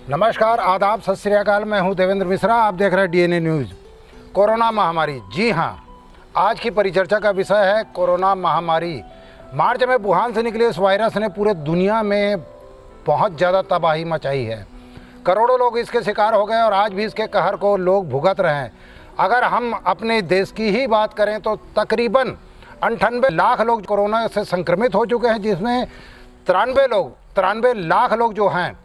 नमस्कार, आदाब, सत श्री अकाल। मैं हूं देवेंद्र मिश्रा। आप देख रहे हैं डीएनए न्यूज़। कोरोना महामारी, जी हां, आज की परिचर्चा का विषय है कोरोना महामारी। मार्च में वुहान से निकले इस वायरस ने पूरे दुनिया में बहुत ज़्यादा तबाही मचाई है। करोड़ों लोग इसके शिकार हो गए और आज भी इसके कहर को लोग भुगत रहे हैं। अगर हम अपने देश की ही बात करें तो तकरीबन 98 लाख लोग कोरोना से संक्रमित हो चुके हैं, जिसमें 93 लाख लोग जो हैं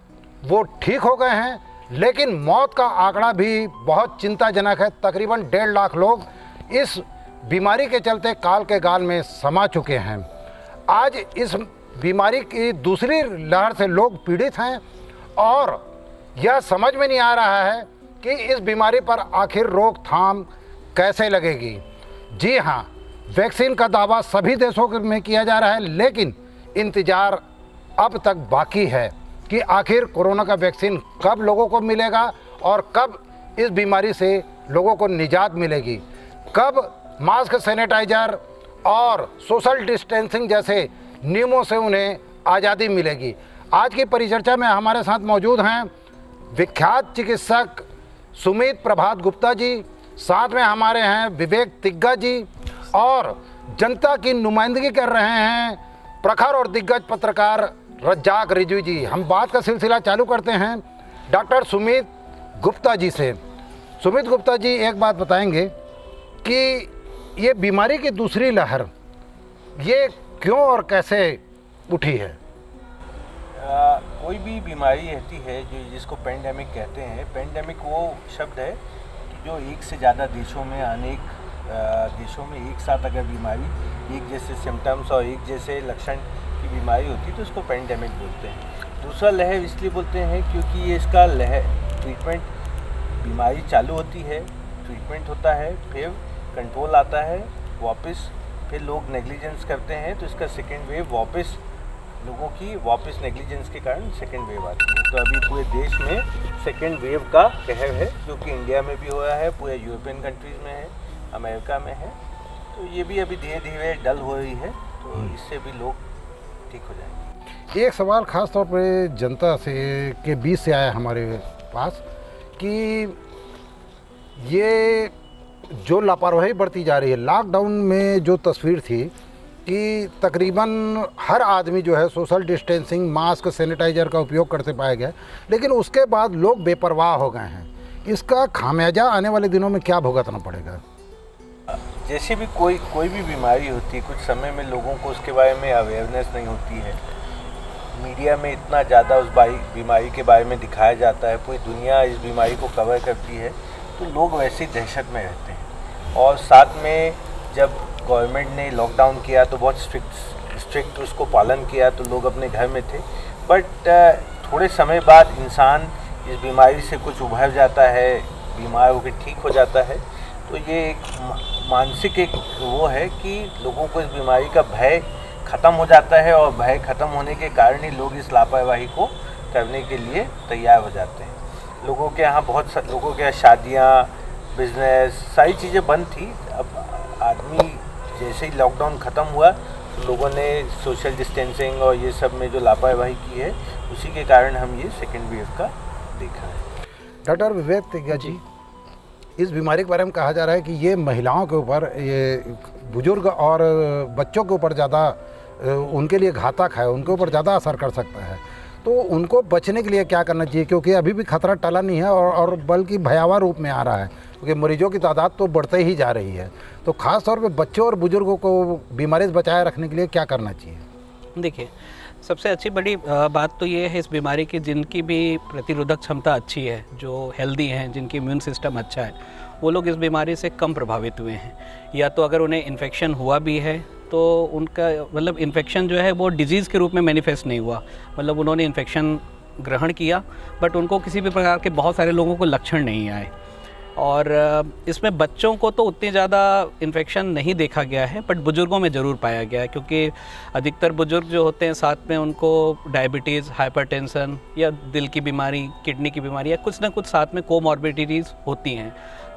वो ठीक हो गए हैं। लेकिन मौत का आंकड़ा भी बहुत चिंताजनक है। तकरीबन 1.5 लाख लोग इस बीमारी के चलते काल के गाल में समा चुके हैं। आज इस बीमारी की दूसरी लहर से लोग पीड़ित हैं और यह समझ में नहीं आ रहा है कि इस बीमारी पर आखिर रोकथाम कैसे लगेगी। जी हाँ, वैक्सीन का दावा सभी देशों में किया जा रहा है, लेकिन इंतज़ार अब तक बाकी है कि आखिर कोरोना का वैक्सीन कब लोगों को मिलेगा और कब इस बीमारी से लोगों को निजात मिलेगी, कब मास्क, सैनिटाइजर और सोशल डिस्टेंसिंग जैसे नियमों से उन्हें आज़ादी मिलेगी। आज की परिचर्चा में हमारे साथ मौजूद हैं विख्यात चिकित्सक सुमित प्रभात गुप्ता जी, साथ में हमारे हैं विवेक तिग्गा जी और जनता की नुमाइंदगी कर रहे हैं प्रखर और दिग्गज पत्रकार रज्जाक रिजवी जी। हम बात का सिलसिला चालू करते हैं डॉक्टर सुमित गुप्ता जी से। सुमित गुप्ता जी, एक बात बताएंगे कि ये बीमारी की दूसरी लहर ये क्यों और कैसे उठी है? कोई भी बीमारी रहती है जो जिसको पेंडेमिक कहते हैं। पेंडेमिक वो शब्द है कि जो एक से ज़्यादा देशों में अनेक देशों में एक साथ अगर बीमारी, एक जैसे सिम्टम्स और एक जैसे लक्षण की बीमारी होती है तो उसको पेंडेमिक बोलते हैं। दूसरा लहर इसलिए बोलते हैं क्योंकि ये इसका लहर ट्रीटमेंट, बीमारी चालू होती है, ट्रीटमेंट होता है, फिर कंट्रोल आता है, वापस फिर लोग नेग्लिजेंस करते हैं तो इसका सेकेंड वेव वापस लोगों की वापस नेग्लिजेंस के कारण सेकेंड वेव आती है। तो अभी पूरे देश में सेकेंड वेव का कहर है, जो कि इंडिया में भी हो रहा है, पूरे यूरोपियन कंट्रीज़ में है, अमेरिका में है। तो ये भी अभी धीरे धीरे डल हो रही है, तो इससे भी लोग ठीक हो जाएंगे। एक सवाल ख़ास तौर पे जनता से के बीच से आया हमारे पास कि ये जो लापरवाही बढ़ती जा रही है, लॉकडाउन में जो तस्वीर थी कि तकरीबन हर आदमी जो है सोशल डिस्टेंसिंग, मास्क, सैनिटाइजर का उपयोग करते पाया गया, लेकिन उसके बाद लोग बेपरवाह हो गए हैं। इसका खामियाजा आने वाले दिनों में क्या भुगतना पड़ेगा? जैसे भी कोई भी बीमारी होती है, कुछ समय में लोगों को उसके बारे में अवेयरनेस नहीं होती है। मीडिया में इतना ज़्यादा उस बीमारी के बारे में दिखाया जाता है, पूरी दुनिया इस बीमारी को कवर करती है, तो लोग वैसे ही दहशत में रहते हैं। और साथ में जब गवर्नमेंट ने लॉकडाउन किया तो बहुत स्ट्रिक्ट उसको पालन किया, तो लोग अपने घर में थे। बट थोड़े समय बाद इंसान इस बीमारी से कुछ उभर जाता है, बीमार होकर ठीक हो जाता है। तो ये एक मानसिक एक वो है कि लोगों को इस बीमारी का भय ख़त्म हो जाता है और भय ख़त्म होने के कारण ही लोग इस लापरवाही को करने के लिए तैयार हो जाते हैं। लोगों के यहाँ लोगों के यहाँ शादियाँ, बिजनेस, सारी चीज़ें बंद थी। अब आदमी जैसे ही लॉकडाउन ख़त्म हुआ तो लोगों ने सोशल डिस्टेंसिंग और ये सब में जो लापरवाही की है, उसी के कारण हम ये सेकेंड वेव का देखा है। डॉक्टर विवेक तिग्गा जी, इस बीमारी के बारे में कहा जा रहा है कि ये महिलाओं के ऊपर, ये बुजुर्ग और बच्चों के ऊपर ज़्यादा उनके लिए घातक है, उनके ऊपर ज़्यादा असर कर सकता है। तो उनको बचने के लिए क्या करना चाहिए? क्योंकि अभी भी खतरा टला नहीं है और बल्कि भयावह रूप में आ रहा है, क्योंकि मरीजों की तादाद तो बढ़ते ही जा रही है। तो ख़ास तौर पे बच्चों और बुजुर्गों को बीमारी से बचाए रखने के लिए क्या करना चाहिए? देखिए, सबसे अच्छी बड़ी बात तो ये है इस बीमारी की, जिनकी भी प्रतिरोधक क्षमता अच्छी है, जो हेल्दी हैं, जिनकी इम्यून सिस्टम अच्छा है, वो लोग इस बीमारी से कम प्रभावित हुए हैं। या तो अगर उन्हें इन्फेक्शन हुआ भी है तो उनका मतलब इन्फेक्शन जो है वो डिजीज़ के रूप में मैनिफेस्ट नहीं हुआ, मतलब उन्होंने इन्फेक्शन ग्रहण किया बट उनको किसी भी प्रकार के, बहुत सारे लोगों को लक्षण नहीं आए। और इसमें बच्चों को तो उतनी ज़्यादा इन्फेक्शन नहीं देखा गया है, बट बुज़ुर्गों में ज़रूर पाया गया है, क्योंकि अधिकतर बुज़ुर्ग जो होते हैं साथ में उनको डायबिटीज़, हाइपरटेंशन या दिल की बीमारी, किडनी की बीमारी या कुछ ना कुछ साथ में कोमॉर्बिडिटीज़ होती हैं।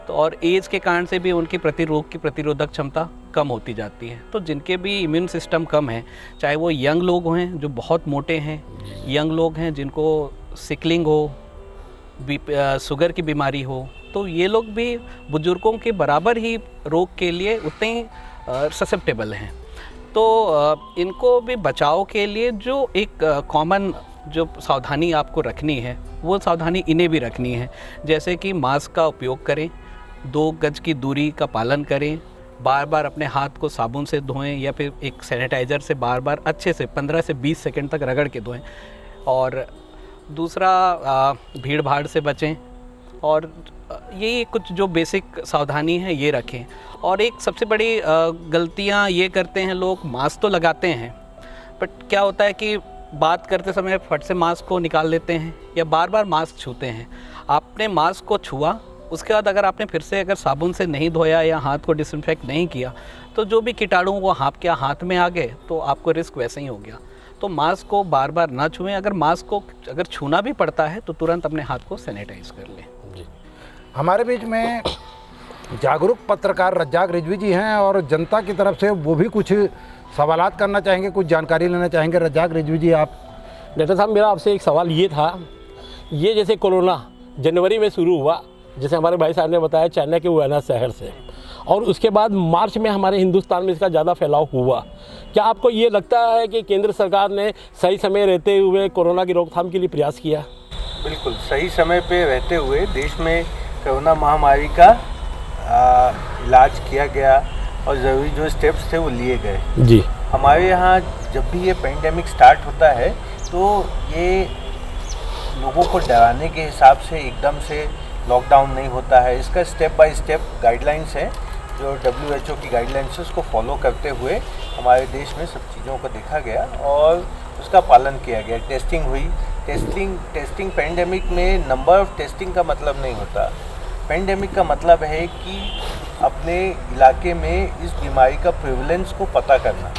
तो और एज के कारण से भी उनकी रोग की प्रतिरोधक क्षमता कम होती जाती है। तो जिनके भी इम्यून सिस्टम कम है, चाहे वो यंग लोग हैं जो बहुत मोटे हैं, यंग लोग हैं जिनको सिकलिंग हो, शुगर की बीमारी हो, तो ये लोग भी बुजुर्गों के बराबर ही रोग के लिए उतने ही ससेप्टेबल हैं। तो इनको भी बचाव के लिए जो एक कॉमन जो सावधानी आपको रखनी है, वो सावधानी इन्हें भी रखनी है। जैसे कि मास्क का उपयोग करें, 2 गज की दूरी का पालन करें, बार बार अपने हाथ को साबुन से धोएं या फिर एक सैनिटाइज़र से बार बार अच्छे से 15 से 20 सेकंड तक रगड़ के धोएं। और दूसरा, भीड़ भाड़ से बचें, और यही कुछ जो बेसिक सावधानी है ये रखें। और एक सबसे बड़ी गलतियां ये करते हैं लोग, मास्क तो लगाते हैं बट क्या होता है कि बात करते समय फट से मास्क को निकाल लेते हैं या बार बार मास्क छूते हैं। आपने मास्क को छुआ, उसके बाद अगर आपने फिर से अगर साबुन से नहीं धोया या हाथ को डिसइंफेक्ट नहीं किया तो जो भी कीटाणु वो आपके हाथ में आ गए तो आपको रिस्क वैसे ही हो गया। तो मास्क को बार बार ना छुएं। अगर मास्क को अगर छूना भी पड़ता है तो तुरंत अपने हाथ को सैनिटाइज कर लें। हमारे बीच में जागरूक पत्रकार रज्जाक रिजवी जी हैं और जनता की तरफ से वो भी कुछ सवालात करना चाहेंगे, कुछ जानकारी लेना चाहेंगे। रज्जाक रिजवी जी, आप। डॉक्टर साहब, मेरा आपसे एक सवाल ये था, ये जैसे कोरोना जनवरी में शुरू हुआ, जैसे हमारे भाई साहब ने बताया, चाइना के वुहान शहर से, और उसके बाद मार्च में हमारे हिंदुस्तान में इसका ज़्यादा फैलाव हुआ। क्या आपको ये लगता है कि केंद्र सरकार ने सही समय रहते हुए कोरोना की रोकथाम के लिए प्रयास किया? बिल्कुल सही समय पे रहते हुए देश में कोरोना महामारी का इलाज किया गया और ज़रूरी जो स्टेप्स थे वो लिए गए। जी। हमारे यहाँ जब भी ये पेंडेमिक स्टार्ट होता है तो ये लोगों को डराने के हिसाब से एकदम से लॉकडाउन नहीं होता है। इसका स्टेप बाय स्टेप गाइडलाइंस है, जो WHO की गाइडलाइंस है, उसको फॉलो करते हुए हमारे देश में सब चीज़ों को देखा गया और उसका पालन किया गया। टेस्टिंग हुई। टेस्टिंग पेंडेमिक में नंबर ऑफ टेस्टिंग का मतलब नहीं होता। पेंडेमिक का मतलब है कि अपने इलाके में इस बीमारी का प्रेवलेंस को पता करना।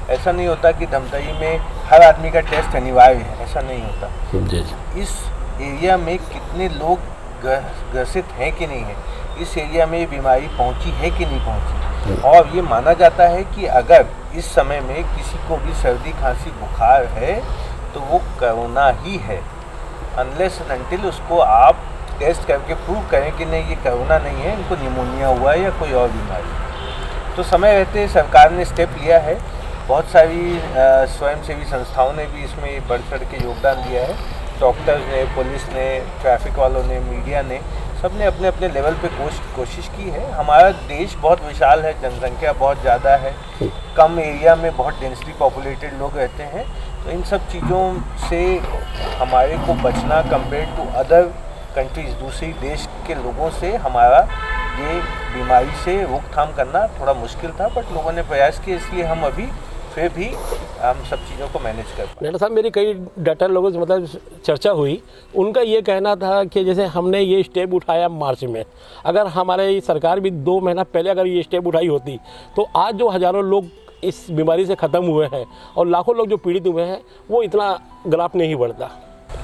ऐसा नहीं होता कि धमतरी में हर आदमी का टेस्ट अनिवार्य है, ऐसा नहीं होता। इस एरिया में कितने लोग ग्रसित हैं कि नहीं है, इस एरिया में बीमारी पहुंची है कि नहीं पहुंची, और ये माना जाता है कि अगर इस समय में किसी को भी सर्दी खांसी बुखार है तो वो कोरोना ही है, अनलेस अनटिल उसको आप टेस्ट करके प्रूव करें कि नहीं ये कोरोना नहीं है, इनको निमोनिया हुआ है या कोई और बीमारी। तो समय रहते सरकार ने स्टेप लिया है। बहुत सारी स्वयंसेवी संस्थाओं ने भी इसमें बढ़ चढ़ के योगदान दिया है। डॉक्टर्स ने, पुलिस ने, ट्रैफिक वालों ने, मीडिया ने, सब ने अपने अपने लेवल पे कोशिश की है। हमारा देश बहुत विशाल है, जनसंख्या बहुत ज़्यादा है, कम एरिया में बहुत डेंसली पॉपुलेटेड लोग रहते हैं, तो इन सब चीज़ों से हमारे को बचना कंपेयर टू अदर कंट्रीज़, दूसरी देश के लोगों से हमारा ये बीमारी से रोकथाम करना थोड़ा मुश्किल था, बट लोगों ने प्रयास किया, इसलिए हम अभी फिर भी हम सब चीज़ों को मैनेज कर पाए। डॉक्टर साहब, मेरी कई डॉक्टर लोगों से मतलब चर्चा हुई, उनका ये कहना था कि जैसे हमने ये स्टेप उठाया मार्च में, अगर हमारे सरकार भी 2 महीना पहले अगर ये स्टेप उठाई होती तो आज जो हज़ारों लोग इस बीमारी से ख़त्म हुए हैं और लाखों लोग जो पीड़ित हुए हैं वो इतना ग्राफ नहीं बढ़ता।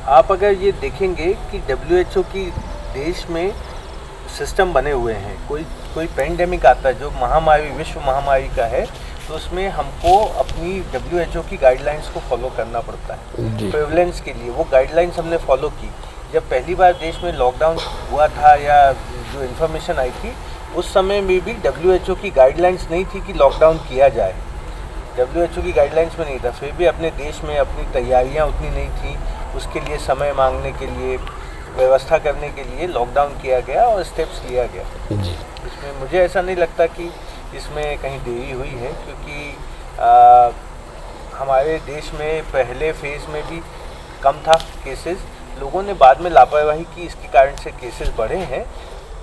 आप अगर ये देखेंगे कि WHO की देश में सिस्टम बने हुए हैं, कोई पेंडेमिक आता है जो महामारी, विश्व महामारी का है, तो उसमें हमको अपनी WHO की गाइडलाइंस को फॉलो करना पड़ता है प्रेवलेंस के लिए। वो गाइडलाइंस हमने फॉलो की। जब पहली बार देश में लॉकडाउन हुआ था या जो इन्फॉर्मेशन आई थी, उस समय में भी WHO की गाइडलाइंस नहीं थी कि लॉकडाउन किया जाए। WHO की गाइडलाइंस में नहीं था, फिर भी अपने देश में अपनी तैयारियां उतनी नहीं थी, उसके लिए समय मांगने के लिए, व्यवस्था करने के लिए लॉकडाउन किया गया और स्टेप्स लिया गया। इसमें मुझे ऐसा नहीं लगता कि इसमें कहीं देरी हुई है, क्योंकि हमारे देश में पहले फेज़ में भी कम था केसेस, लोगों ने बाद में लापरवाही की, इसके कारण से केसेस बढ़े हैं।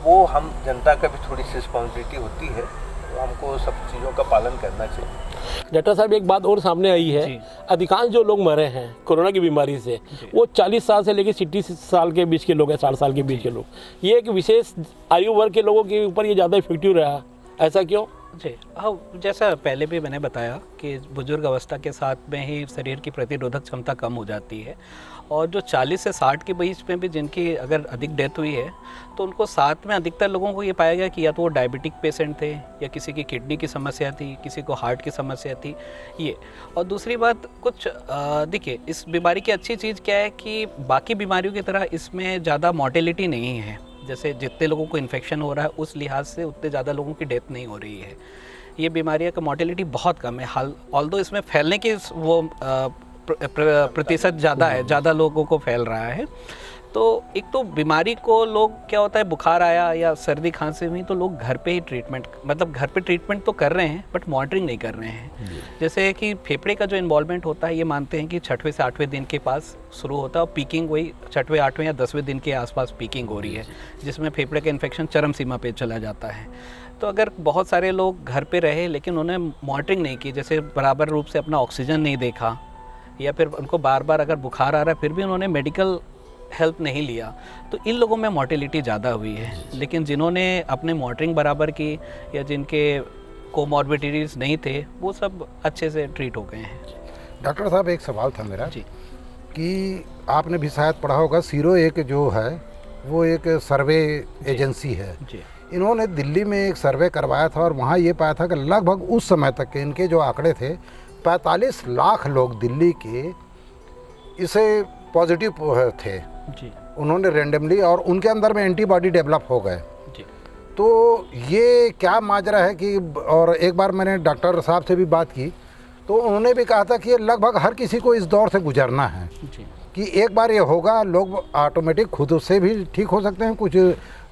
वो हम जनता का भी थोड़ी सी रिस्पॉन्सिबिलिटी होती है, तो हमको सब चीज़ों का पालन करना चाहिए। डॉक्टर साहब, एक बात और सामने आई है, अधिकांश जो लोग मरे हैं कोरोना की बीमारी से वो 40 साल से लेकर 60 साल के बीच के लोग हैं, 60 साल के बीच के लोग। ये एक विशेष आयु वर्ग के लोगों के ऊपर ये ज़्यादा इफेक्टिव रहा, ऐसा क्यों? जी हाँ, जैसा पहले भी मैंने बताया कि बुजुर्ग अवस्था के साथ में ही शरीर की प्रतिरोधक क्षमता कम हो जाती है, और जो 40 से 60 के बीच में भी जिनकी अगर अधिक डेथ हुई है तो उनको साथ में अधिकतर लोगों को ये पाया गया कि या तो वो डायबिटिक पेशेंट थे, या किसी की किडनी की समस्या थी, किसी को हार्ट की समस्या थी ये। और दूसरी बात कुछ देखिए, इस बीमारी की अच्छी चीज़ क्या है कि बाकी बीमारियों की तरह इसमें ज़्यादा मॉर्टेलिटी नहीं है। जैसे जितने लोगों को इन्फेक्शन हो रहा है उस लिहाज से उतने ज़्यादा लोगों की डेथ नहीं हो रही है। ये बीमारियों का मॉर्टेलिटी बहुत कम है, हाल ऑल्दो इसमें फैलने की वो प्रतिशत ज़्यादा है, ज़्यादा लोगों को फैल रहा है। तो एक तो बीमारी को लोग क्या होता है, बुखार आया या सर्दी खांसी हुई तो लोग घर पे ही ट्रीटमेंट, मतलब घर पे ट्रीटमेंट तो कर रहे हैं बट मॉनिटरिंग नहीं कर रहे हैं। जैसे कि फेफड़े का जो इन्वॉल्वमेंट होता है, ये मानते हैं कि 6वें से 8वें दिन के पास शुरू होता है, और पीकिंग वही 6वें 8वें या 10वें दिन के आसपास पीकिंग हो रही है, जिसमें फेफड़े का इन्फेक्शन चरम सीमा पे चला जाता है। तो अगर बहुत सारे लोग घर पे रहे लेकिन उन्हें मॉनिटरिंग नहीं की, जैसे बराबर रूप से अपना ऑक्सीजन नहीं देखा, या फिर उनको बार बार अगर बुखार आ रहा है फिर भी उन्होंने मेडिकल हेल्प नहीं लिया, तो इन लोगों में मॉर्टेलिटी ज़्यादा हुई है। लेकिन जिन्होंने अपने मॉनिटरिंग बराबर की या जिनके कोमॉर्बिडिटीज़ नहीं थे, वो सब अच्छे से ट्रीट हो गए हैं। डॉक्टर साहब, एक सवाल था मेरा जी कि आपने भी शायद पढ़ा होगा, सीरो एक जो है वो एक सर्वे एजेंसी है। जी इन्होंने दिल्ली में एक सर्वे करवाया था और वहाँ ये पाया था कि लगभग उस समय तक के इनके जो आंकड़े थे, 45 लाख लोग दिल्ली के इसे पॉजिटिव थे। जी उन्होंने रेंडमली, और उनके अंदर में एंटीबॉडी डेवलप हो गए। जी तो ये क्या माजरा है कि, और एक बार मैंने डॉक्टर साहब से भी बात की तो उन्होंने भी कहा था कि ये लगभग हर किसी को इस दौर से गुजरना है, जी कि एक बार ये होगा, लोग ऑटोमेटिक खुद से भी ठीक हो सकते हैं, कुछ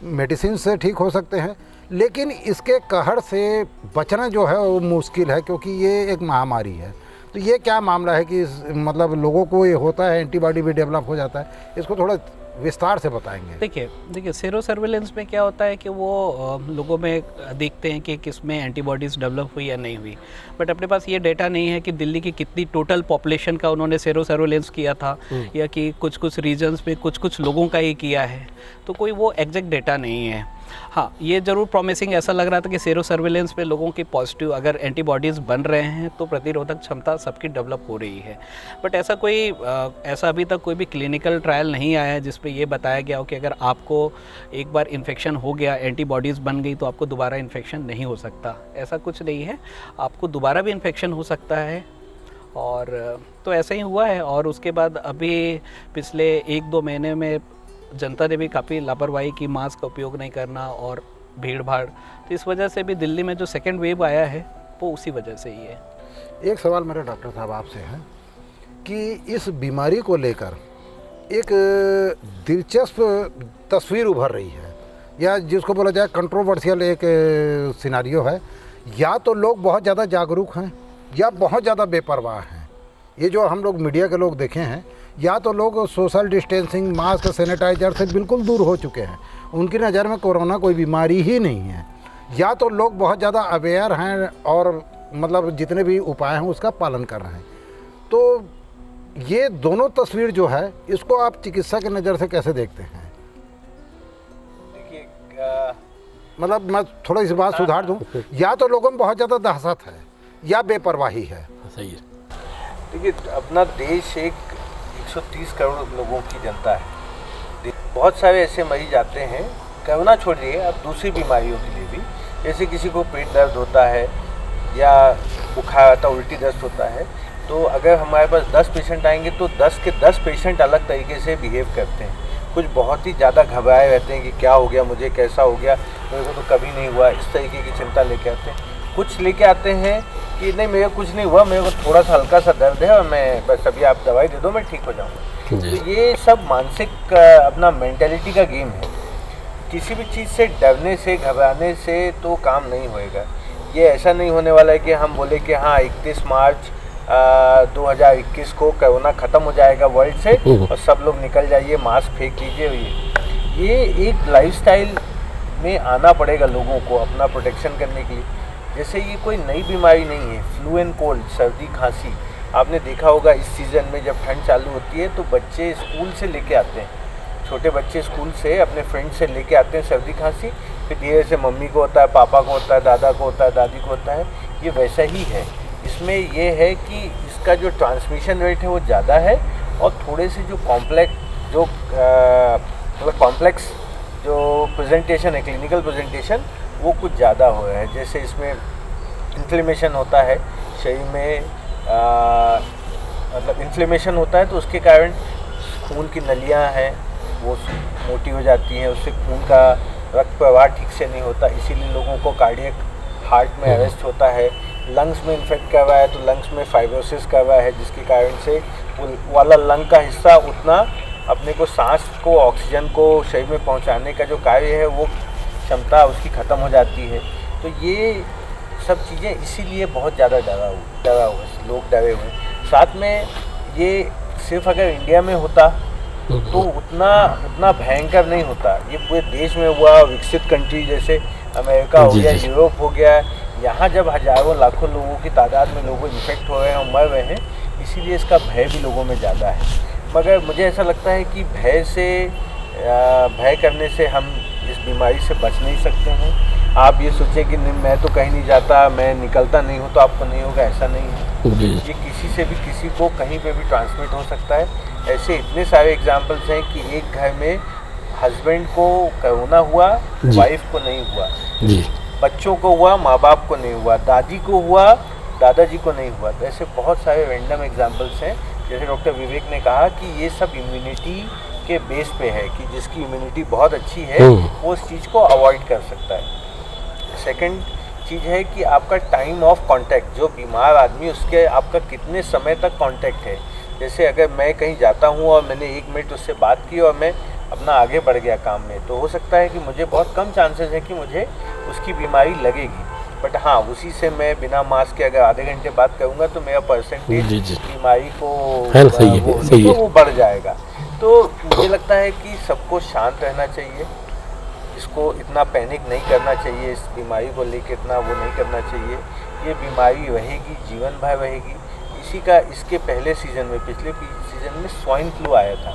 मेडिसिन से ठीक हो सकते हैं, लेकिन इसके कहर से बचना जो है वो मुश्किल है, क्योंकि ये एक महामारी है। तो ये क्या मामला है कि मतलब लोगों को ये होता है, एंटीबॉडी भी डेवलप हो जाता है, इसको थोड़ा विस्तार से बताएंगे। देखिए सेरो सर्विलेंस में क्या होता है कि वो लोगों में देखते हैं कि किस में एंटीबॉडीज़ डेवलप हुई या नहीं हुई, बट अपने पास ये डेटा नहीं है कि दिल्ली की कितनी टोटल पॉपुलेशन का उन्होंने सेरो सर्विलेंस किया था, या कि कुछ कुछ रीजन्स में कुछ कुछ लोगों का ही किया है, तो कोई वो एग्जैक्ट डेटा नहीं है। हाँ, ये ज़रूर प्रॉमिसिंग ऐसा लग रहा था कि सेरो सर्विलेंस में लोगों की पॉजिटिव अगर एंटीबॉडीज़ बन रहे हैं तो प्रतिरोधक क्षमता सबकी डेवलप हो रही है, बट ऐसा अभी तक कोई भी क्लिनिकल ट्रायल नहीं आया है जिस पे ये बताया गया हो कि अगर आपको एक बार इन्फेक्शन हो गया, एंटीबॉडीज़ बन गई, तो आपको दोबारा इन्फेक्शन नहीं हो सकता। ऐसा कुछ नहीं है, आपको दोबारा भी इन्फेक्शन हो सकता है। और तो ऐसा ही हुआ है। और उसके बाद अभी पिछले 1-2 महीने में जनता ने भी काफ़ी लापरवाही की, मास्क का उपयोग नहीं करना और भीड़ भाड़, तो इस वजह से भी दिल्ली में जो सेकेंड वेव आया है वो उसी वजह से ही है। एक सवाल मेरा डॉक्टर साहब आपसे है कि इस बीमारी को लेकर एक दिलचस्प तस्वीर उभर रही है, या जिसको बोला जाए कंट्रोवर्शियल एक सिनारियो है। या तो लोग बहुत ज़्यादा जागरूक हैं या बहुत ज़्यादा बेपरवाह हैं। ये जो हम लोग मीडिया के लोग देखे हैं, या तो लोग सोशल डिस्टेंसिंग, मास्क, सैनिटाइजर से बिल्कुल दूर हो चुके हैं, उनकी नज़र में कोरोना कोई बीमारी ही नहीं है, या तो लोग बहुत ज़्यादा अवेयर हैं और मतलब जितने भी उपाय हैं उसका पालन कर रहे हैं। तो ये दोनों तस्वीर जो है, इसको आप चिकित्सा की नज़र से कैसे देखते हैं? देखिए, मतलब मैं थोड़ा इस बात सुधार दूं, या तो लोगों में बहुत ज़्यादा दहशत है या बेपरवाही है। सही है। देखिए, अपना देश एक 130 करोड़ लोगों की जनता है। बहुत सारे ऐसे मरीज आते हैं, कोरोना छोड़िए, अब दूसरी बीमारियों के लिए भी, जैसे किसी को पेट दर्द होता है या बुखार आता, उल्टी दस्त होता है, तो अगर हमारे पास 10 पेशेंट आएंगे तो 10 के 10 पेशेंट अलग तरीके से बिहेव करते हैं। कुछ बहुत ही ज़्यादा घबराए रहते हैं कि क्या हो गया मुझे, कैसा हो गया, मेरे को तो कभी नहीं हुआ, इस तरीके की चिंता लेके आते हैं। कुछ लेके आते हैं कि नहीं मेरे कुछ नहीं हुआ, मेरे को थोड़ा सा हल्का सा दर्द है और मैं बस अभी आप दवाई दे दो मैं ठीक हो जाऊँगा। तो ये सब मानसिक अपना मेंटेलिटी का गेम है। किसी भी चीज़ से डरने से, घबराने से तो काम नहीं होएगा। ये ऐसा नहीं होने वाला है कि हम बोले कि हाँ 31 मार्च 2021 को कोरोना ख़त्म हो जाएगा वर्ल्ड से और सब लोग निकल जाइए, मास्क फेंक लीजिए। ये एक लाइफस्टाइल में आना पड़ेगा लोगों को अपना प्रोटेक्शन करने के लिए। जैसे ये कोई नई बीमारी नहीं है, फ्लू एंड कोल्ड, सर्दी खांसी। आपने देखा होगा इस सीज़न में जब ठंड चालू होती है तो बच्चे स्कूल से लेके आते हैं छोटे बच्चे स्कूल से अपने फ्रेंड से लेके आते हैं सर्दी खांसी, फिर धीरे से मम्मी को होता है, पापा को होता है, दादा को होता है, दादी को होता है। ये वैसा ही है। इसमें ये है कि इसका जो ट्रांसमिशन रेट है वो ज़्यादा है और थोड़े से जो कॉम्प्लेक्स जो प्रेजेंटेशन है, क्लिनिकल प्रेजेंटेशन, वो कुछ ज़्यादा हो रहा है। जैसे इसमें इन्फ्लेमेशन होता है शरीर में, मतलब इन्फ्लेमेशन होता है तो उसके कारण खून की नलियाँ हैं वो मोटी हो जाती हैं, उससे खून का रक्त प्रवाह ठीक से नहीं होता, इसीलिए लोगों को कार्डियक हार्ट में अरेस्ट होता है। लंग्स में इन्फेक्ट कर रहा है तो लंग्स में फाइब्रोसिस कर रहा है, जिसके कारण से वो वाला लंग का हिस्सा उतना अपने को सांस को, ऑक्सीजन को शरीर में पहुंचाने का जो कार्य है वो क्षमता उसकी ख़त्म हो जाती है। तो ये सब चीज़ें इसीलिए बहुत ज़्यादा डरा हुए लोग, डरे हुए। साथ में ये सिर्फ अगर इंडिया में होता तो उतना भयंकर नहीं होता। ये पूरे देश में हुआ, विकसित कंट्री जैसे अमेरिका हो गया, यूरोप हो गया, यहाँ जब हज़ारों लाखों लोगों की तादाद में लोग इन्फेक्ट हो रहे हैं और मर रहे हैं, इसीलिए इसका भय भी लोगों में ज़्यादा है। मगर मुझे ऐसा लगता है कि भय करने से हम इस बीमारी से बच नहीं सकते हैं। आप ये सोचें कि नहीं, मैं तो कहीं नहीं जाता, मैं निकलता नहीं हूँ तो आपको नहीं होगा, ऐसा नहीं है। ये किसी से भी किसी को कहीं पे भी ट्रांसमिट हो सकता है। ऐसे इतने सारे एग्जाम्पल्स हैं कि एक घर में हस्बैंड को कोरोना हुआ, वाइफ को नहीं हुआ, बच्चों को हुआ, माँ बाप को नहीं हुआ, दादी को हुआ, दादाजी को नहीं हुआ। तो ऐसे बहुत सारे रैंडम एग्जाम्पल्स हैं। जैसे डॉक्टर विवेक ने कहा कि ये सब इम्यूनिटी के बेस पे है कि जिसकी इम्यूनिटी बहुत अच्छी है वो उस चीज़ को अवॉइड कर सकता है। सेकंड चीज़ है कि आपका टाइम ऑफ कांटेक्ट, जो बीमार आदमी उसके आपका कितने समय तक कांटेक्ट है। जैसे अगर मैं कहीं जाता हूँ और मैंने 1 मिनट उससे बात की और मैं अपना आगे बढ़ गया काम में, तो हो सकता है कि मुझे बहुत कम चांसेस है कि मुझे उसकी बीमारी लगेगी। बट हाँ, उसी से मैं बिना मास्क के अगर आधे घंटे बात करूँगा तो मेरा परसेंटेज बीमारी को वो बढ़ जाएगा। तो मुझे लगता है कि सबको शांत रहना चाहिए, इसको इतना पैनिक नहीं करना चाहिए, इस बीमारी को लेकर इतना वो नहीं करना चाहिए। ये बीमारी रहेगी, जीवन भर रहेगी। इसके पहले सीज़न में, पिछले सीज़न में स्वाइन फ्लू आया था।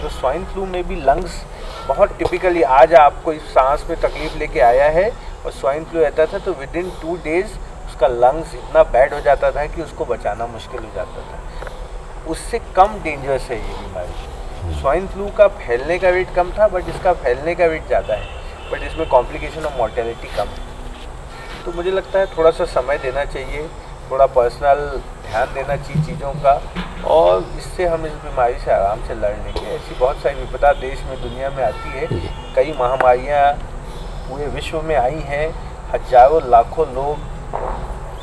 तो स्वाइन फ्लू में भी लंग्स बहुत टिपिकली, आज आपको इस सांस में तकलीफ लेके आया है और स्वाइन फ्लू रहता था तो विदिन 2 डेज़ उसका लंग्स इतना बैड हो जाता था कि उसको बचाना मुश्किल हो जाता था। उससे कम डेंजरस है ये बीमारी। स्वाइन फ्लू का फैलने का रेट कम था बट इसका फैलने का रेट ज़्यादा है, बट इसमें कॉम्प्लिकेशन और मॉर्टेलिटी कम है। तो मुझे लगता है थोड़ा सा समय देना चाहिए, थोड़ा पर्सनल ध्यान देना चाहिए चीज़ों का, और इससे हम इस बीमारी से आराम से लड़ लेंगे। ऐसी बहुत सारी विपदा देश में, दुनिया में आती है। कई महामारियाँ पूरे विश्व में आई हैं, हजारों लाखों लोग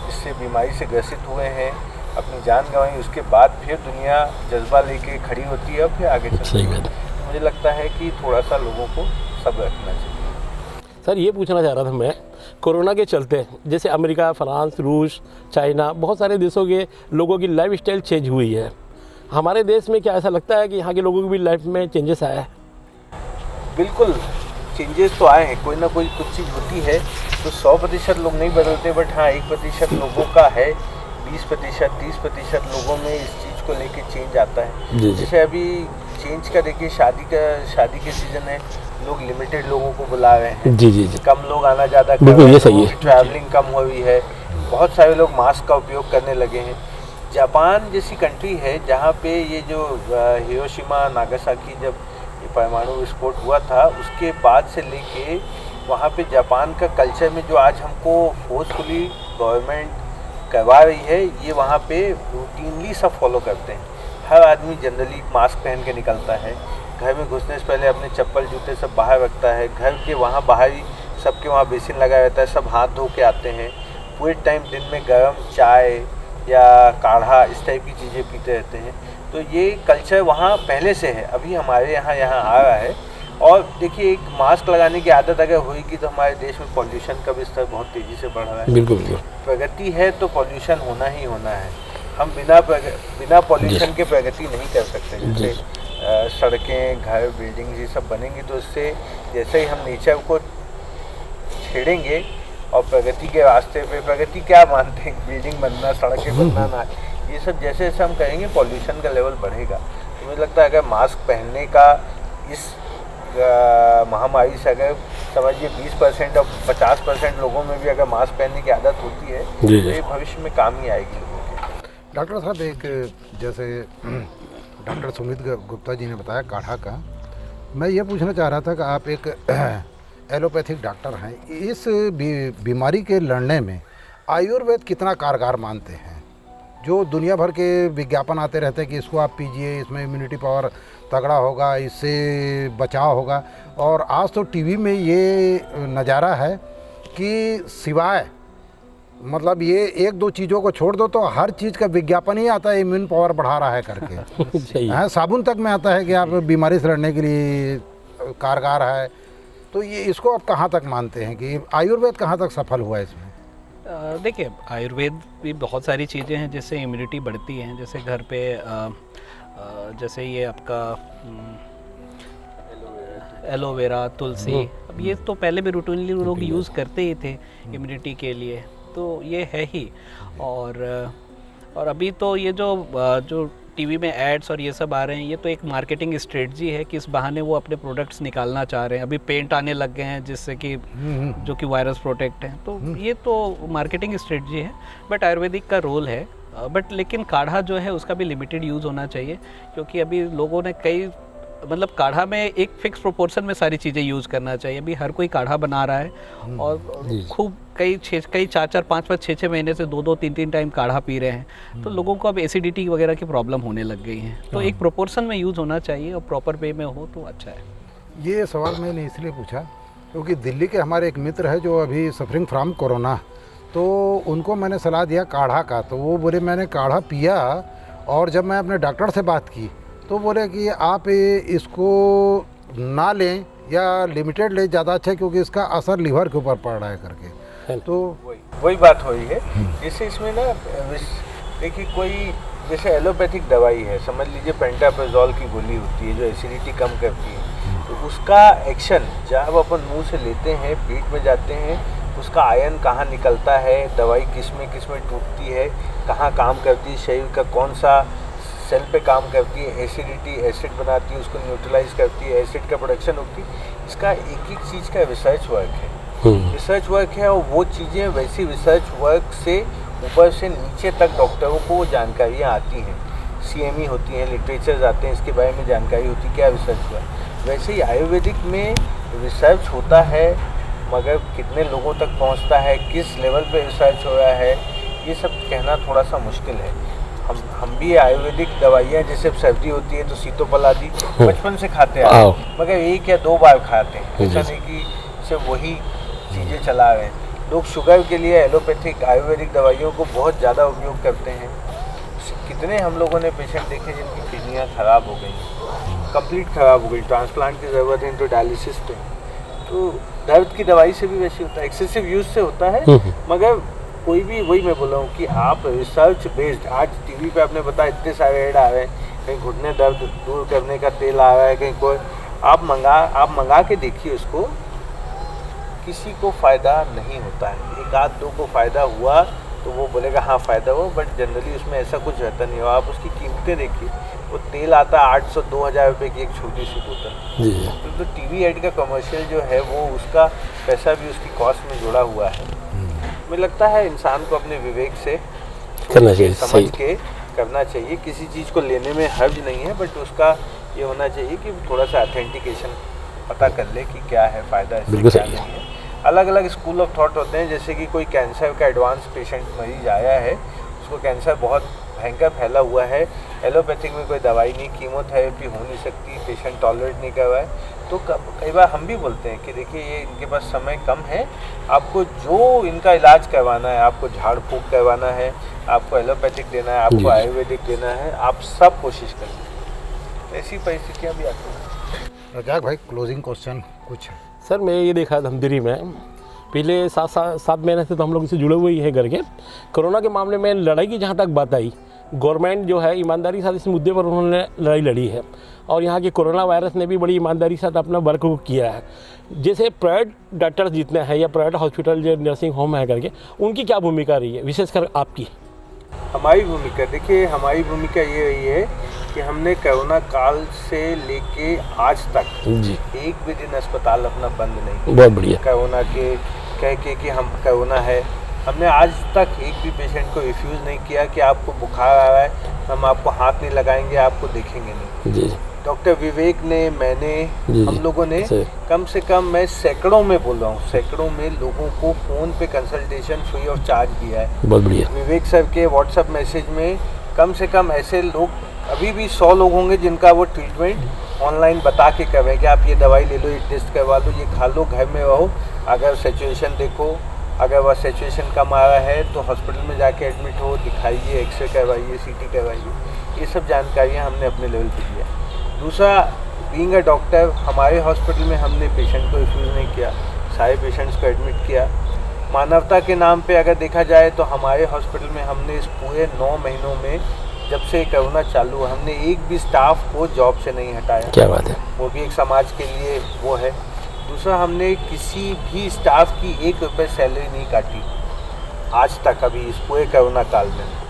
इससे बीमारी से ग्रसित हुए हैं, अपनी जान गंवाई, उसके बाद फिर दुनिया जज्बा लेके खड़ी होती है और फिर आगे चलती है। मुझे लगता है कि थोड़ा सा लोगों को सब्र रखना चाहिए। सर, ये पूछना चाह रहा था मैं, कोरोना के चलते जैसे अमेरिका, फ्रांस, रूस, चाइना, बहुत सारे देशों के लोगों की लाइफ स्टाइल चेंज हुई है। हमारे देश में क्या ऐसा लगता है कि यहाँ के लोगों की भी लाइफ में चेंजेस आया है? बिल्कुल चेंजेस तो आए हैं, कोई ना कोई कुछ चीज़ होती है। तो 100% लोग नहीं बदलते, बट हाँ 1% लोगों का है, 20%, 30% लोगों में इस चीज़ को लेके चेंज आता है। जैसे अभी चेंज का देखिए, शादी के सीज़न है, लोग लिमिटेड लोगों को बुला रहे हैं। जी। कम लोग आना ज़्यादा कर रहे हैं, ट्रैवलिंग कम हुई है, बहुत सारे लोग मास्क का उपयोग करने लगे हैं। जापान जैसी कंट्री है जहाँ पे ये जो हिरोशिमा नागासाकी जब ये परमाणु विस्फोट हुआ था, उसके बाद से लेके वहाँ पे जापान का कल्चर में जो आज हमको फोर्सफुली गवर्नमेंट करवा रही है, ये वहाँ पे रूटीनली सब फॉलो करते हैं। हर आदमी जनरली मास्क पहन के निकलता है, घर में घुसने से पहले अपने चप्पल जूते सब बाहर रखता है, घर के वहाँ बाहर ही सबके वहाँ बेसिन लगा रहता है, सब हाथ धो के आते हैं। पूरे टाइम दिन में गर्म चाय या काढ़ा इस टाइप की चीज़ें पीते रहते हैं। तो ये कल्चर वहाँ पहले से है, अभी हमारे यहाँ आ रहा है। और देखिए, एक मास्क लगाने की आदत अगर होगी तो हमारे देश में पॉल्यूशन का भी स्तर बहुत तेज़ी से बढ़ रहा है। बिल्कुल। प्रगति है तो पॉल्यूशन होना ही होना है। हम बिना पॉल्यूशन के प्रगति नहीं कर सकते। जैसे सड़कें, घर, बिल्डिंग ये सब बनेंगी तो इससे जैसे ही हम नेचर को छेड़ेंगे और प्रगति के रास्ते पे, प्रगति क्या मानते हैं, बिल्डिंग बनना, सड़कें बनना ना, ये सब जैसे जैसे हम करेंगे पॉल्यूशन का लेवल बढ़ेगा। तो मुझे लगता है अगर मास्क पहनने का इस महामारी से अगर समझिए 20% और 50% लोगों में भी अगर मास्क पहनने की आदत होती है तो ये भविष्य में काम ही आएगी लोगों के। डॉक्टर साहब, एक जैसे डॉक्टर सुमित गुप्ता जी ने बताया काढ़ा का, मैं ये पूछना चाह रहा था कि आप एक एलोपैथिक डॉक्टर हैं, इस बीमारी के लड़ने में आयुर्वेद कितना कारगर मानते हैं? जो दुनिया भर के विज्ञापन आते रहते हैं कि इसको आप पीजिए, इसमें इम्यूनिटी पावर तगड़ा होगा, इससे बचाव होगा, और आज तो टीवी में ये नज़ारा है कि सिवाय मतलब ये एक दो चीज़ों को छोड़ दो तो हर चीज़ का विज्ञापन ही आता है इम्यून पावर बढ़ा रहा है करके। हाँ, साबुन तक में आता है कि आप बीमारी से लड़ने के लिए कारगर है। तो ये इसको आप कहाँ तक मानते हैं कि आयुर्वेद कहाँ तक सफल हुआ है इसमें? देखिए, आयुर्वेद भी बहुत सारी चीज़ें हैं जिससे इम्यूनिटी बढ़ती है। जैसे घर पे जैसे ये आपका एलोवेरा, तुलसी, अब ये तो पहले भी रूटीनली लोग यूज़ करते ही थे इम्यूनिटी के लिए, तो ये है ही। और अभी तो ये जो टीवी में एड्स और ये सब आ रहे हैं, ये तो एक मार्केटिंग स्ट्रेटजी है कि इस बहाने वो अपने प्रोडक्ट्स निकालना चाह रहे हैं। अभी पेंट आने लग गए हैं जिससे कि जो कि वायरस प्रोटेक्ट हैं, तो ये तो मार्केटिंग स्ट्रेटजी है। बट आयुर्वेदिक का रोल है, बट लेकिन काढ़ा जो है उसका भी लिमिटेड यूज़ होना चाहिए, क्योंकि अभी लोगों ने मतलब काढ़ा में एक फिक्स प्रोपोर्शन में सारी चीज़ें यूज़ करना चाहिए। अभी हर कोई काढ़ा बना रहा है और खूब कई 4-4, 5-5, 6-6 महीने से 2-2, 3-3 टाइम काढ़ा पी रहे हैं, तो लोगों को अब एसिडिटी वगैरह की प्रॉब्लम होने लग गई है। तो एक प्रोपोर्शन में यूज़ होना चाहिए और प्रॉपर वे में हो तो अच्छा है। ये सवाल मैंने इसलिए पूछा क्योंकि दिल्ली के हमारे एक मित्र है जो अभी सफरिंग फ्रॉम कोरोना, तो उनको मैंने सलाह दिया काढ़ा का, तो वो बोले मैंने काढ़ा पिया, और जब मैं अपने डॉक्टर से बात की तो बोले कि आप इसको ना लें या लिमिटेड ले, ज़्यादा अच्छा है क्योंकि इसका असर लीवर के ऊपर पड़ रहा है करके। तो वही बात हो रही है। जैसे इसमें ना देखिए, कोई जैसे एलोपैथिक दवाई है, समझ लीजिए पेंटाप्रेजोल की गोली होती है जो एसिडिटी कम करती है, तो उसका एक्शन जब अपन मुंह से लेते हैं, पेट में जाते हैं, उसका आयन कहाँ निकलता है, दवाई किस में टूटती है, कहाँ काम करती है, शरीर का कौन सा सेल पे काम करती है, एसिडिटी एसिड बनाती है, उसको न्यूट्रलाइज करती है, एसिड का प्रोडक्शन होती है, इसका एक एक चीज़ का रिसर्च वर्क है। रिसर्च वर्क है, और वो चीज़ें वैसी रिसर्च वर्क से ऊपर से नीचे तक डॉक्टरों को जानकारियाँ आती हैं, CME होती हैं, लिटरेचर्स आते हैं, इसके बारे में जानकारी होती है क्या रिसर्च हुआ। वैसे ही आयुर्वेदिक में रिसर्च होता है, मगर कितने लोगों तक पहुंचता है, किस लेवल पे रिसर्च हो रहा है, ये सब कहना थोड़ा सा मुश्किल है। हम भी आयुर्वेदिक दवाइयाँ, जैसे सर्दी होती है तो सीतोपल आदि बचपन से खाते हैं, मगर 1 या 2 बार खाते हैं, ऐसा नहीं कि सिर्फ वही चीज़ें चला रहे हैं। लोग शुगर के लिए एलोपैथिक आयुर्वेदिक दवाइयों को बहुत ज़्यादा उपयोग करते हैं। कितने हम लोगों ने पेशेंट देखे जिनकी किडनियाँ ख़राब हो गई, कंप्लीट ख़राब हो गई, ट्रांसप्लांट की ज़रूरत है, तो डायलिसिस पे। तो दर्द की दवाई से भी वैसे होता है, एक्सेसिव यूज़ से होता है। मगर कोई भी, वही मैं बोल रहा हूँ कि आप रिसर्च बेस्ड, आज टीवी पे आपने बताया इतने सारे ऐड आ रहे हैं, कहीं घुटने दर्द दूर करने का तेल आ रहा है, कहीं कोई आप मंगा के देखिए उसको, किसी को फ़ायदा नहीं होता है। 1-2 को फ़ायदा हुआ तो वो बोलेगा हाँ फ़ायदा हुआ, बट जनरली उसमें ऐसा कुछ रहता नहीं हो। आप उसकी कीमतें देखिए, वो तेल आता है 800-2000 रुपये की एक छोटी सी बोतल। तो टीवी ऐड का कमर्शियल जो है वो उसका पैसा भी उसकी कॉस्ट में जुड़ा हुआ है। मुझे लगता है इंसान को अपने विवेक से करना चाहिए, समझ के करना चाहिए। किसी चीज़ को लेने में हर्ज नहीं है, बट उसका ये होना चाहिए कि थोड़ा सा ऑथेंटिकेशन पता कर ले कि क्या है फ़ायदा, इससे क्या नहीं है। अलग अलग स्कूल ऑफ थॉट होते हैं। जैसे कि कोई कैंसर का एडवांस पेशेंट मरीज आया है, उसको कैंसर बहुत भयंकर फैला हुआ है, एलोपैथिक में कोई दवाई नहीं, कीमोथेरेपी हो नहीं सकती, पेशेंट टॉलरेट नहीं कर रहा है, तो कई बार हम भी बोलते हैं कि देखिए ये इनके पास समय कम है, आपको जो इनका इलाज करवाना है, आपको झाड़ फूँक करवाना है, आपको एलोपैथिक देना है, आपको आयुर्वेदिक देना है, आप सब कोशिश करें। ऐसी परिस्थितियाँ भी आती हैं। रजाक भाई, क्लोजिंग क्वेश्चन कुछ? सर मैं ये देखा धमतरी में पिछले 7 महीने से तो हम लोग इससे जुड़े हुए ही हैं करके, कोरोना के मामले में लड़ाई की जहाँ तक बात आई, गवर्नमेंट जो है ईमानदारी के साथ इस मुद्दे पर उन्होंने लड़ाई लड़ी है, और यहाँ के कोरोना वायरस ने भी बड़ी ईमानदारी के साथ अपना वर्क को किया है। जैसे प्राइवेट डॉक्टर्स जितने हैं या प्राइवेट हॉस्पिटल जो नर्सिंग होम है करके, उनकी क्या भूमिका रही है, विशेषकर आपकी? हमारी भूमिका, देखिए हमारी भूमिका ये रही है कि हमने कोरोना काल से लेके आज तक जी, एक भी दिन अस्पताल अपना बंद नहीं किया। बहुत बढ़िया। कोरोना के कह के कि हम कोरोना है, हमने आज तक एक भी पेशेंट को रिफ्यूज़ नहीं किया कि आपको बुखार आ रहा है, हम आपको हाथ नहीं लगाएंगे, आपको देखेंगे नहीं। जी डॉक्टर विवेक ने, मैंने, जी, हम लोगों ने सही। कम से कम, मैं सैकड़ों में बोल रहा हूँ, सैकड़ों में लोगों को फ़ोन पे कंसल्टेशन फ्री ऑफ चार्ज दिया है। बहुत बढ़िया। विवेक सर के व्हाट्सएप मैसेज में कम से कम ऐसे लोग, अभी भी 100 लोग होंगे जिनका वो ट्रीटमेंट ऑनलाइन बता के कर रहे हैं कि आप ये दवाई ले लो, ये टेस्ट करवा लो, ये खा लो, घर में रहो, अगर सिचुएशन देखो, अगर वह सिचुएशन कम आ रहा है तो हॉस्पिटल में जाके एडमिट हो, दिखाइए, एक्सरे करवाइए, सीटी करवाइए। ये सब जानकारियाँ हमने अपने लेवल पे दिया। दूसरा, बीइंग अ डॉक्टर, हमारे हॉस्पिटल में हमने पेशेंट को रिफ्यूज़ नहीं किया, सारे पेशेंट्स को एडमिट किया। मानवता के नाम पे अगर देखा जाए तो हमारे हॉस्पिटल में हमने इस पूरे 9 महीनों में, जब से कोरोना चालू हुआ, हमने एक भी स्टाफ को जॉब से नहीं हटाया। क्या बात है। वो भी एक समाज के लिए वो है। दूसरा, हमने किसी भी स्टाफ की 1 रुपये सैलरी नहीं काटी आज तक, अभी इस पूरे कोरोना काल में।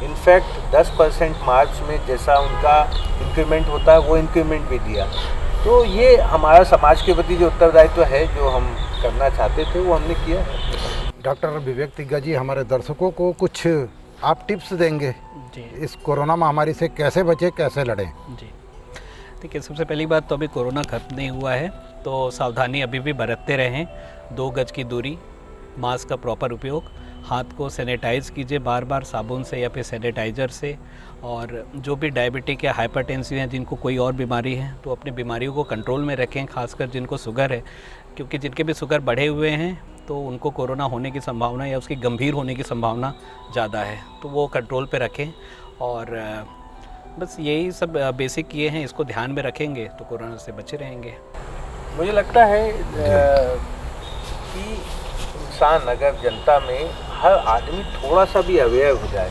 इनफैक्ट 10% मार्च में जैसा उनका इंक्रीमेंट होता है वो इंक्रीमेंट भी दिया। तो ये हमारा समाज के प्रति जो उत्तरदायित्व है, जो हम करना चाहते थे, वो हमने किया है। डॉक्टर विवेक तिग्गा जी, हमारे दर्शकों को कुछ आप टिप्स देंगे जी इस कोरोना महामारी से कैसे बचे, कैसे लड़ें? जी, देखिए सबसे पहली बात तो अभी कोरोना खत्म नहीं हुआ है, तो सावधानी अभी भी बरतते रहें। 2 गज की दूरी, मास्क का प्रॉपर उपयोग, हाथ को सैनिटाइज़ कीजिए बार बार साबुन से या फिर सैनिटाइज़र से। और जो भी डायबिटिक या हाइपरटेंसिव हैं, जिनको कोई और बीमारी है, तो अपनी बीमारियों को कंट्रोल में रखें, खासकर जिनको शुगर है, क्योंकि जिनके भी शुगर बढ़े हुए हैं तो उनको कोरोना होने की संभावना या उसकी गंभीर होने की संभावना ज़्यादा है, तो वो कंट्रोल पे रखें। और बस यही सब बेसिक ये हैं, इसको ध्यान में रखेंगे तो कोरोना से बचे रहेंगे। मुझे लगता है कि इंसान, अगर जनता में हर आदमी थोड़ा सा भी अवेयर हो जाए,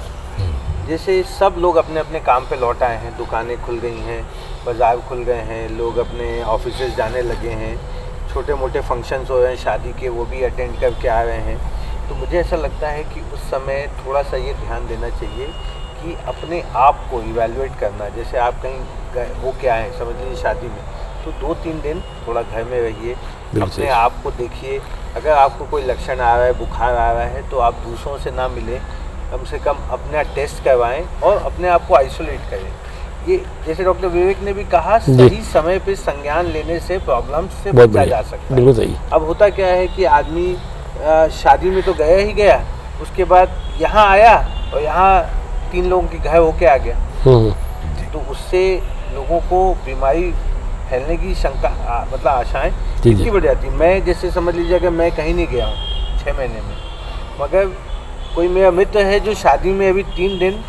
जैसे सब लोग अपने अपने काम पे लौट आए हैं, दुकानें खुल गई हैं, बाज़ार खुल गए हैं, लोग अपने ऑफिसेज जाने लगे हैं, छोटे मोटे फंक्शंस हो रहे हैं शादी के, वो भी अटेंड करके आ रहे हैं। तो मुझे ऐसा लगता है कि उस समय थोड़ा सा ये ध्यान देना चाहिए कि अपने आप को इवैल्यूएट करना। जैसे आप कहीं हो के आए हैं, समझ लीजिए शादी में, तो 2-3 दिन थोड़ा घर में रहिए, अपने आप को देखिए। अगर आपको कोई लक्षण आ रहा है, बुखार आ रहा है, तो आप दूसरों से ना मिलें, कम से कम अपना टेस्ट करवाएं और अपने आप को आइसोलेट करें। ये जैसे डॉक्टर विवेक ने भी कहा, सही समय पे संज्ञान लेने से प्रॉब्लम्स से बचा जा सकता है। बिल्कुल सही। अब होता क्या है कि आदमी शादी में तो गया ही गया, उसके बाद यहाँ आया और यहाँ 3 लोगों के घर होके आ गया, तो उससे लोगों को बीमारी फैलने की शंका, मतलब आशाएं इतनी बढ़ जाती। मैं जैसे समझ लीजिए, अगर मैं कहीं नहीं गया हूँ 6 महीने में, मगर कोई मेरा मित्र है जो शादी में अभी 3 दिन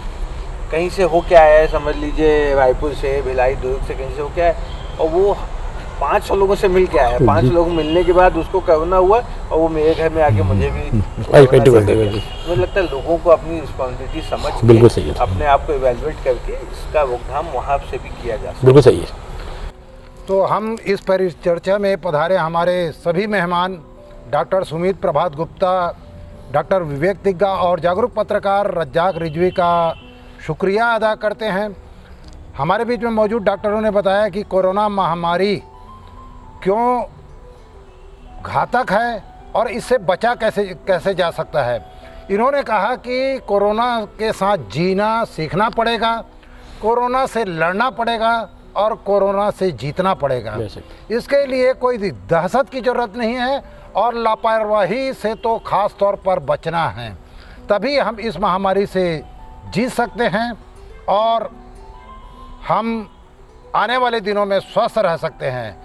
कहीं से होके आया है, समझ लीजिए रायपुर से, भिलाई, दुर्ग से कहीं से होके आया, और वो 500 लोगों से मिल के आया। 5 लोग मिलने के बाद उसको कोरोना हुआ और वो मेरे घर में आके मुझे भी मुझे लगता है लोगों को अपनी रिस्पॉन्सिबिलिटी समझ के अपने आप को इवैल्यूएट करके इसका रोकथाम वहाँ से भी किया जा सकता है। बिल्कुल सही है। तो हम इस परिचर्चा में पधारे हमारे सभी मेहमान, डॉक्टर सुमित प्रभात गुप्ता, डॉक्टर विवेक तिग्गा और जागरूक पत्रकार रज्जाक रिजवी का शुक्रिया अदा करते हैं। हमारे बीच में मौजूद डॉक्टरों ने बताया कि कोरोना महामारी क्यों घातक है और इससे बचा कैसे जा सकता है। इन्होंने कहा कि कोरोना के साथ जीना सीखना पड़ेगा, कोरोना से लड़ना पड़ेगा और कोरोना से जीतना पड़ेगा। इसके लिए कोई दहशत की ज़रूरत नहीं है और लापरवाही से तो ख़ास तौर पर बचना है, तभी हम इस महामारी से जीत सकते हैं और हम आने वाले दिनों में स्वस्थ रह सकते हैं।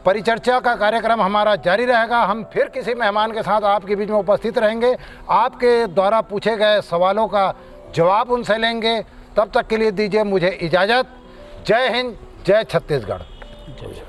परिचर्चा का कार्यक्रम हमारा जारी रहेगा। हम फिर किसी मेहमान के साथ आपके बीच में उपस्थित रहेंगे, आपके द्वारा पूछे गए सवालों का जवाब उनसे लेंगे। तब तक के लिए दीजिए मुझे इजाज़त। जय हिंद, जय छत्तीसगढ़। जय